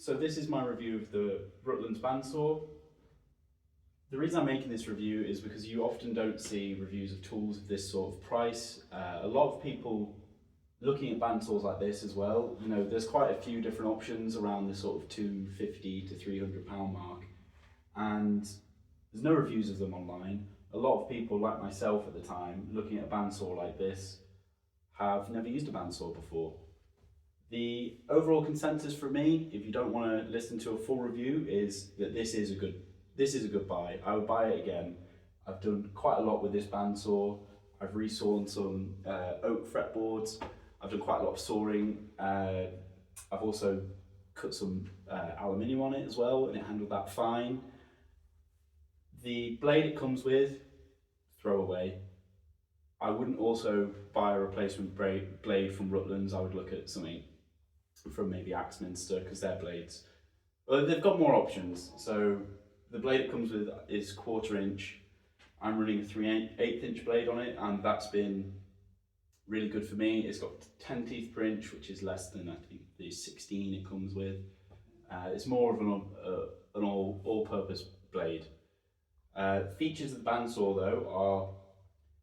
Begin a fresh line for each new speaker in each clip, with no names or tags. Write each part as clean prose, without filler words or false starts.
So this is my review of the Rutlands Bandsaw. The reason I'm making this review is because you often don't see reviews of tools of this sort of price. A lot of people looking at bandsaws like this as well, you know, there's quite a few different options around the sort of £250 to £300 mark, and there's no reviews of them online. A lot of people, like myself at the time, looking at a bandsaw like this, have never used a bandsaw before. The overall consensus for me, if you don't want to listen to a full review, is that this is a good buy. I would buy it again. I've done quite a lot with this bandsaw. I've resawn some oak fretboards. I've done quite a lot of sawing. I've also cut some aluminium on it as well, and it handled that fine. The blade it comes with, throw away. I wouldn't also buy a replacement blade from Rutlands. I would look at something from maybe Axminster, because their blades, well, they've got more options. So the blade it comes with is 1/4 inch. I'm running a 3/8 inch blade on it, and that's been really good for me. It's got 10 teeth per inch, which is less than I think the 16 it comes with. It's more of an all-purpose blade. Features of the bandsaw though are,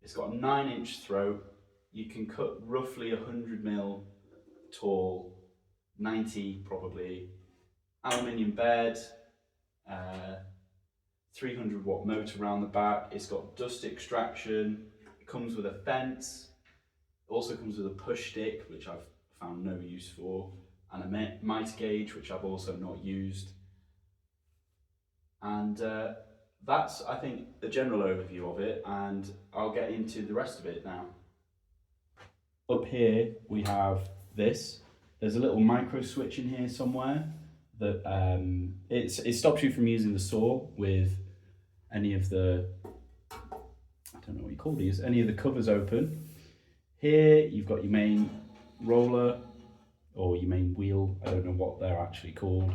it's got a 9-inch throat. You can cut roughly 100mm tall, 90 probably, aluminium bed, 300-watt motor around the back. It's got dust extraction. It comes with a fence. It also comes with a push stick, which I've found no use for, and a mitre gauge, which I've also not used. And that's, I think, the general overview of it, and I'll get into the rest of it now. Up here we have this. There's a little micro switch in here somewhere that it stops you from using the saw with any of the, I don't know what you call these, any of the covers open. Here you've got your main roller or your main wheel. I don't know what they're actually called.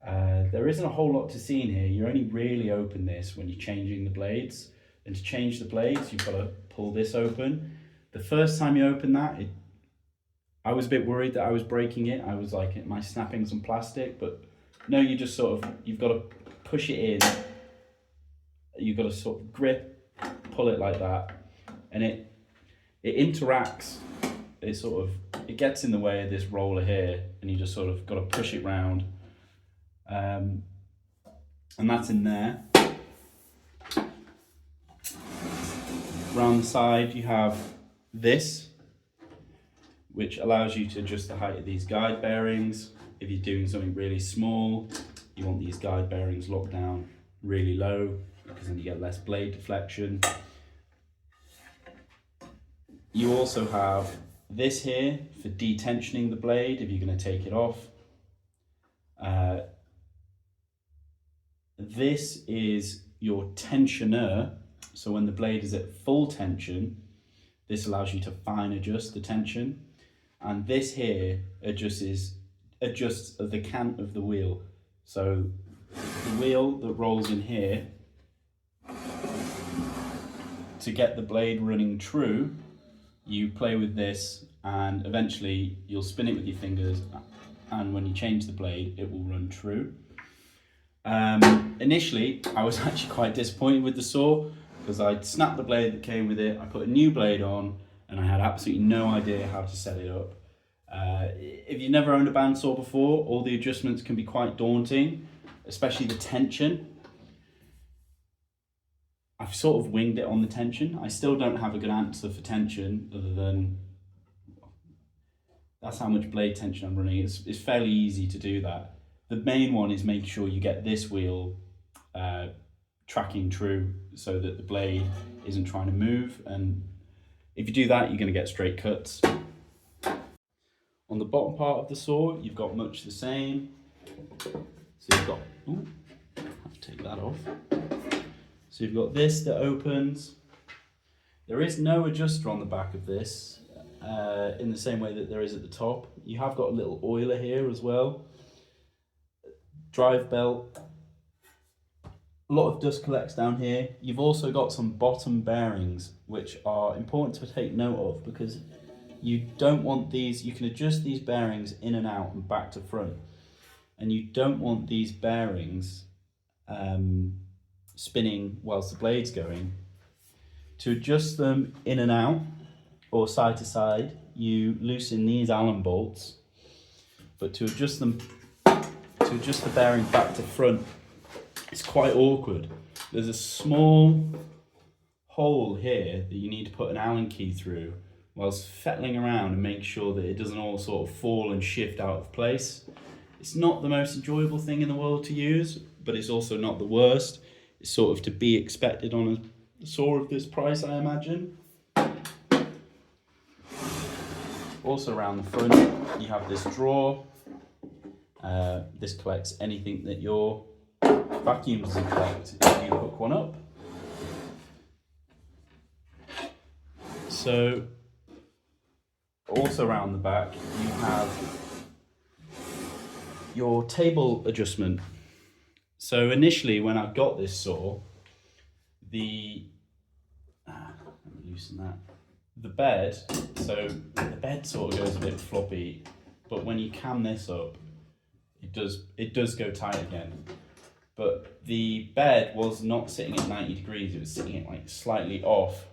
There isn't a whole lot to see in here. You only really open this when you're changing the blades. And to change the blades, you've got to pull this open. The first time you open that, I was a bit worried that I was breaking it. I was like, am I snapping some plastic? But no, you just sort of, you've got to push it in. You've got to sort of grip, pull it like that. And it interacts. It gets in the way of this roller here, and you just sort of got to push it round. And that's in there. Around the side you have this, which allows you to adjust the height of these guide bearings. If you're doing something really small, you want these guide bearings locked down really low, because then you get less blade deflection. You also have this here for detensioning the blade if you're going to take it off. This is your tensioner, so when the blade is at full tension, this allows you to fine adjust the tension. And this here adjusts the cant of the wheel. So the wheel that rolls in here, to get the blade running true, you play with this, and eventually you'll spin it with your fingers, and when you change the blade, it will run true. Initially, I was actually quite disappointed with the saw, because I'd snapped the blade that came with it, I put a new blade on, and I had absolutely no idea how to set it up. If you've never owned a bandsaw before, all the adjustments can be quite daunting, especially the tension. I've sort of winged it on the tension. I still don't have a good answer for tension, other than that's how much blade tension I'm running. It's fairly easy to do that. The main one is making sure you get this wheel tracking true, so that the blade isn't trying to move, and if you do that, you're going to get straight cuts. On the bottom part of the saw, you've got much the same. So you've got, ooh, I have to take that off. So you've got this that opens. There is no adjuster on the back of this, in the same way that there is at the top. You have got a little oiler here as well. Drive belt. A lot of dust collects down here. You've also got some bottom bearings, which are important to take note of, because you don't want these, you can adjust these bearings in and out and back to front. and you don't want these bearings spinning whilst the blade's going. To adjust them in and out or side to side, you loosen these Allen bolts, but to adjust the bearing back to front, it's quite awkward. There's a small hole here that you need to put an Allen key through whilst fettling around and make sure that it doesn't all sort of fall and shift out of place. It's not the most enjoyable thing in the world to use, but it's also not the worst. It's sort of to be expected on a saw of this price, I imagine. Also around the front, you have this drawer. This collects anything that your vacuum doesn't collect if you hook one up. So, also around the back, you have your table adjustment. So initially, when I got this saw, let me loosen that. The bed sort of goes a bit floppy, but when you cam this up, it does go tight again. But the bed was not sitting at 90 degrees, it was sitting at like slightly off.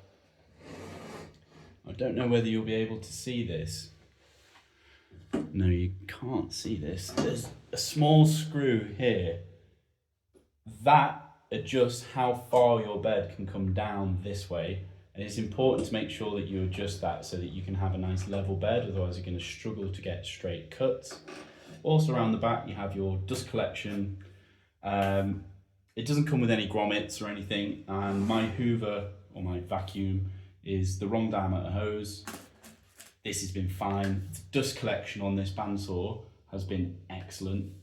I don't know whether you'll be able to see this. No, you can't see this. There's a small screw here. That adjusts how far your bed can come down this way. And it's important to make sure that you adjust that so that you can have a nice level bed, otherwise you're going to struggle to get straight cuts. Also around the back you have your dust collection. It doesn't come with any grommets or anything, and my Hoover, or my vacuum, is the wrong diameter hose. This has been fine. The dust collection on this bandsaw has been excellent.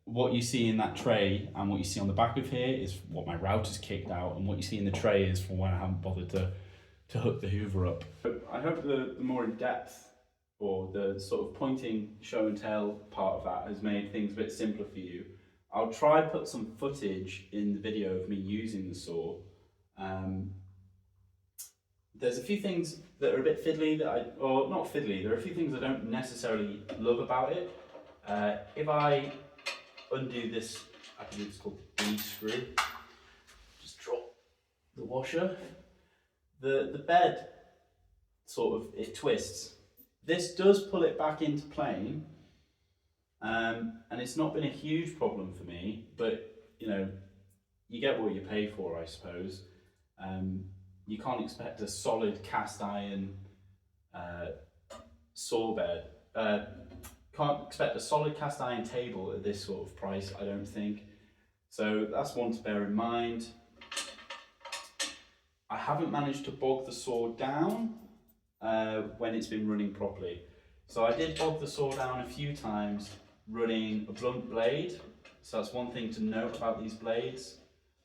What you see in that tray and what you see on the back of here is what my router's kicked out, and what you see in the tray is from when I haven't bothered to hook the Hoover up. I hope the more in-depth or the sort of pointing show and tell part of that has made things a bit simpler for you. I'll try put some footage in the video of me using the saw. There's a few things that are a bit fiddly there are a few things I don't necessarily love about it. If I undo this, I believe it's called the B screw, just drop the washer. The bed sort of, it twists. This does pull it back into plane, and it's not been a huge problem for me, but you know, you get what you pay for, I suppose. You can't expect a solid cast iron saw bed. Can't expect a solid cast iron table at this sort of price, I don't think. So that's one to bear in mind. I haven't managed to bog the saw down when it's been running properly. So I did bog the saw down a few times running a blunt blade. So that's one thing to note about these blades.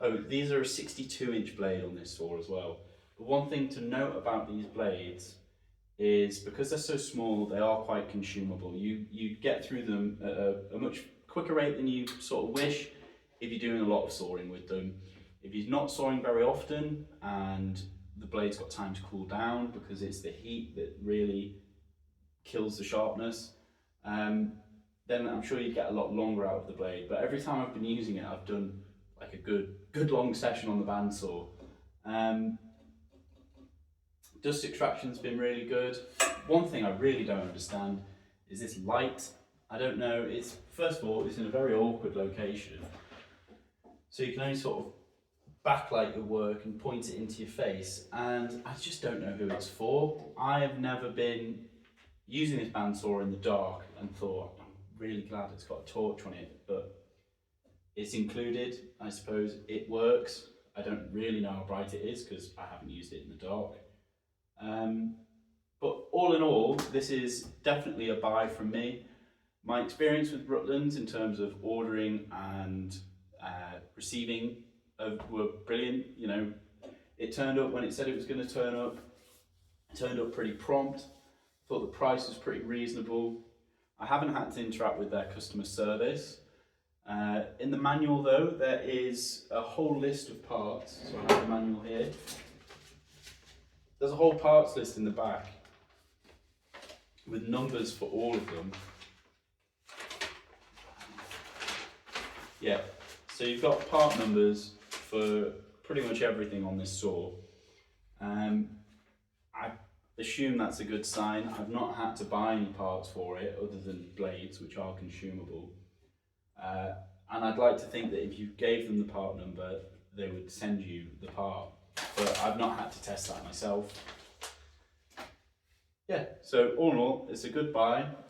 Oh, these are a 62-inch blade on this saw as well. But one thing to note about these blades is because they're so small, they are quite consumable. You get through them at a much quicker rate than you sort of wish if you're doing a lot of sawing with them. If you're not sawing very often and the blade's got time to cool down because it's the heat that really kills the sharpness, then I'm sure you'd get a lot longer out of the blade. But every time I've been using it, I've done like a good long session on the bandsaw. Dust extraction's been really good. One thing I really don't understand is this light. I don't know, first of all, it's in a very awkward location. So you can only sort of backlight your work and point it into your face, and I just don't know who it's for. I have never been using this bandsaw in the dark and thought, I'm really glad it's got a torch on it, but it's included, I suppose it works. I don't really know how bright it is because I haven't used it in the dark. But all in all, this is definitely a buy from me. My experience with Rutlands in terms of ordering and receiving were brilliant. You know, it turned up when it said it was going to turn up. It turned up pretty prompt. Thought the price was pretty reasonable. I haven't had to interact with their customer service. In the manual though, there is a whole list of parts. So I have the manual here. There's a whole parts list in the back with numbers for all of them. Yeah, so you've got part numbers for pretty much everything on this saw. I assume that's a good sign. I've not had to buy any parts for it other than blades, which are consumable. And I'd like to think that if you gave them the part number, they would send you the part, but I've not had to test that myself. Yeah, so all in all, it's a good buy.